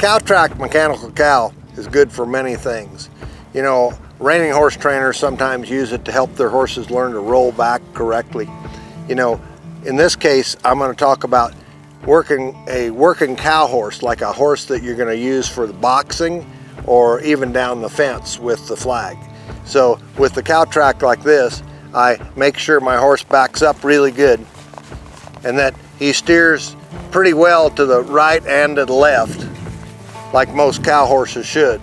CowTrac mechanical cow is good for many things. You know, reining horse trainers sometimes use it to help their horses learn to roll back correctly. You know, in this case, I'm going to talk about a working cow horse, like a horse that you're going to use for the boxing or even down the fence with the flag. So with the CowTrac like this, I make sure my horse backs up really good and that he steers pretty well to the right and to the left, like most cow horses should.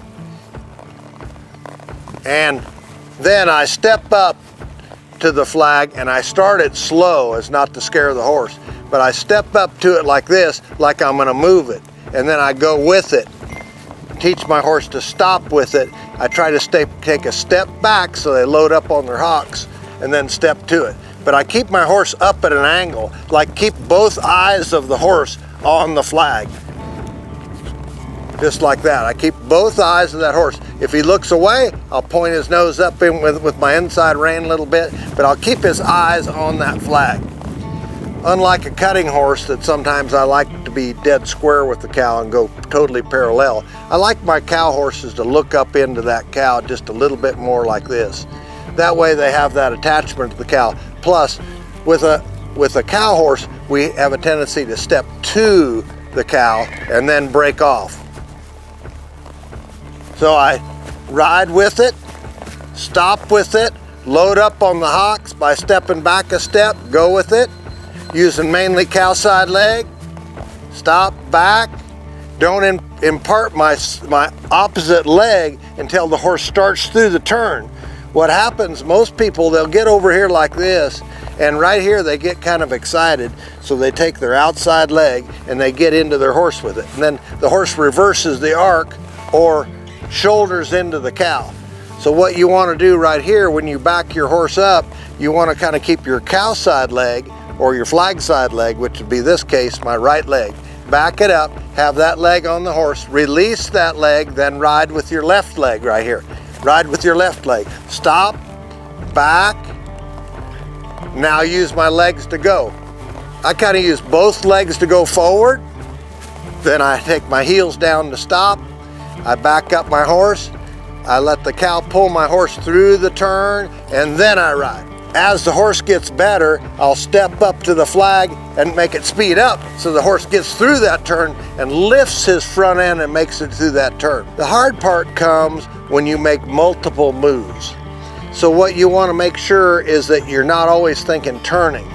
And then I step up to the flag and I start it slow as not to scare the horse, but I step up to it like this, like I'm going to move it, and then I go with it. Teach my horse to stop with it. I try to take a step back so they load up on their hocks and then step to it. But I keep my horse up at an angle, like keep both eyes of the horse on the flag. Just like that. I keep both eyes of that horse. If he looks away, I'll point his nose up in with my inside rein a little bit, but I'll keep his eyes on that flag. Unlike a cutting horse that sometimes I like to be dead square with the cow and go totally parallel, I like my cow horses to look up into that cow just a little bit more like this. That way they have that attachment to the cow. Plus, with a cow horse, we have a tendency to step to the cow and then break off. So I ride with it, stop with it, load up on the hocks by stepping back a step, go with it, using mainly cow side leg, stop back, don't impart my opposite leg until the horse starts through the turn. What happens, most people, they'll get over here like this, and right here they get kind of excited, so they take their outside leg and they get into their horse with it. And then the horse reverses the arc or shoulders into the cow. So what you want to do right here, when you back your horse up, you want to kind of keep your cow side leg or your flag side leg, which would be this case, my right leg. Back it up, have that leg on the horse, release that leg, then ride with your left leg right here. Ride with your left leg. Stop, back. Now use my legs to go. I kind of use both legs to go forward. Then I take my heels down to stop. I back up my horse. I let the cow pull my horse through the turn, and then I ride. As the horse gets better, I'll step up to the flag and make it speed up so the horse gets through that turn and lifts his front end and makes it through that turn. The hard part comes when you make multiple moves. So what you want to make sure is that you're not always thinking turning,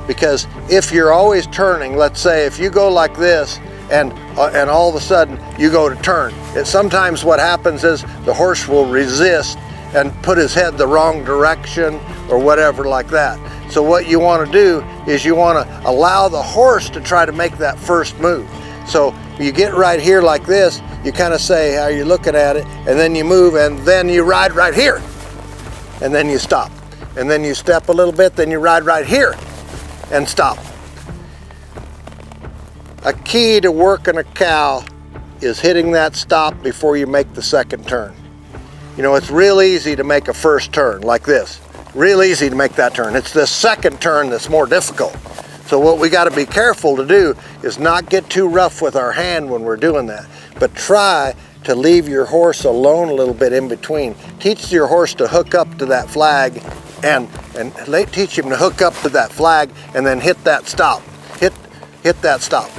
because if you're always turning, let's say if you go like this and all of a sudden you go to turn, sometimes what happens is the horse will resist and put his head the wrong direction or whatever like that. So what you want to do is you want to allow the horse to try to make that first move. So you get right here like this, you kind of say how you're looking at it, and then you move, and then you ride right here, and then you stop. And then you step a little bit, then you ride right here and stop. A key to working a cow is hitting that stop before you make the second turn. You know, it's real easy to make a first turn like this. Real easy to make that turn. It's the second turn that's more difficult. So what we got to be careful to do is not get too rough with our hand when we're doing that, but try to leave your horse alone a little bit in between. Teach your horse to hook up to that flag and teach him to hook up to that flag and then hit that stop. Hit that stop.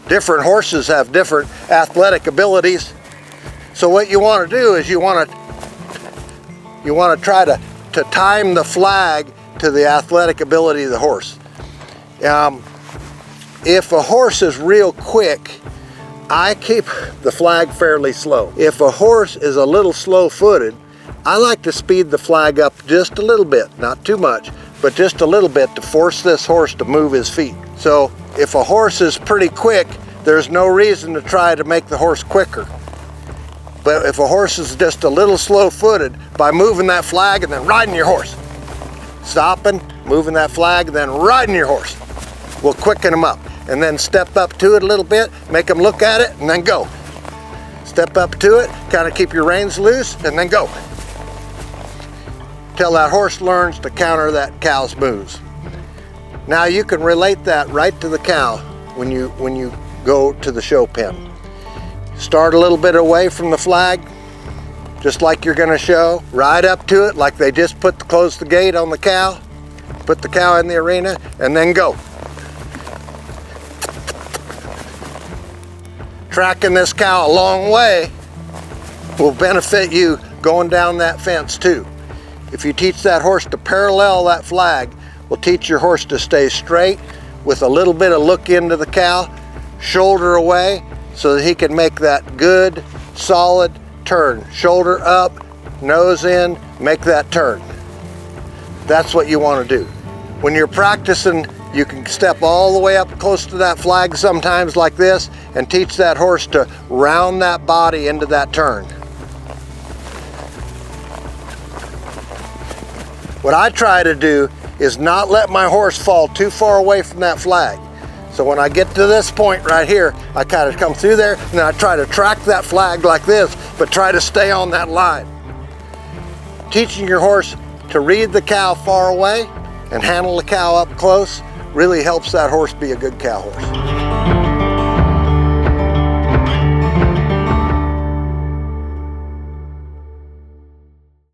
Different horses have different athletic abilities. So what you want to do is you want to try to time the flag to the athletic ability of the horse. If a horse is real quick, I keep the flag fairly slow. If a horse is a little slow-footed, I like to speed the flag up just a little bit, not too much, but just a little bit to force this horse to move his feet. So if a horse is pretty quick, there's no reason to try to make the horse quicker. But if a horse is just a little slow-footed, by moving that flag and then riding your horse, stopping, moving that flag, and then riding your horse, will quicken them up. And then step up to it a little bit, make them look at it, and then go. Step up to it, kind of keep your reins loose, and then go. Till that horse learns to counter that cow's moves. Now you can relate that right to the cow when you go to the show pen. Start a little bit away from the flag, just like you're gonna show. Ride up to it like they just closed the gate on the cow. Put the cow in the arena and then go. Tracking this cow a long way will benefit you going down that fence too. If you teach that horse to parallel that flag, will teach your horse to stay straight with a little bit of look into the cow, shoulder away, so that he can make that good, solid turn. Shoulder up, nose in, make that turn. That's what you want to do. When you're practicing, you can step all the way up close to that flag sometimes like this and teach that horse to round that body into that turn. What I try to do is not let my horse fall too far away from that flag. So when I get to this point right here, I kind of come through there and I try to track that flag like this, but try to stay on that line. Teaching your horse to read the cow far away and handle the cow up close really helps that horse be a good cow horse.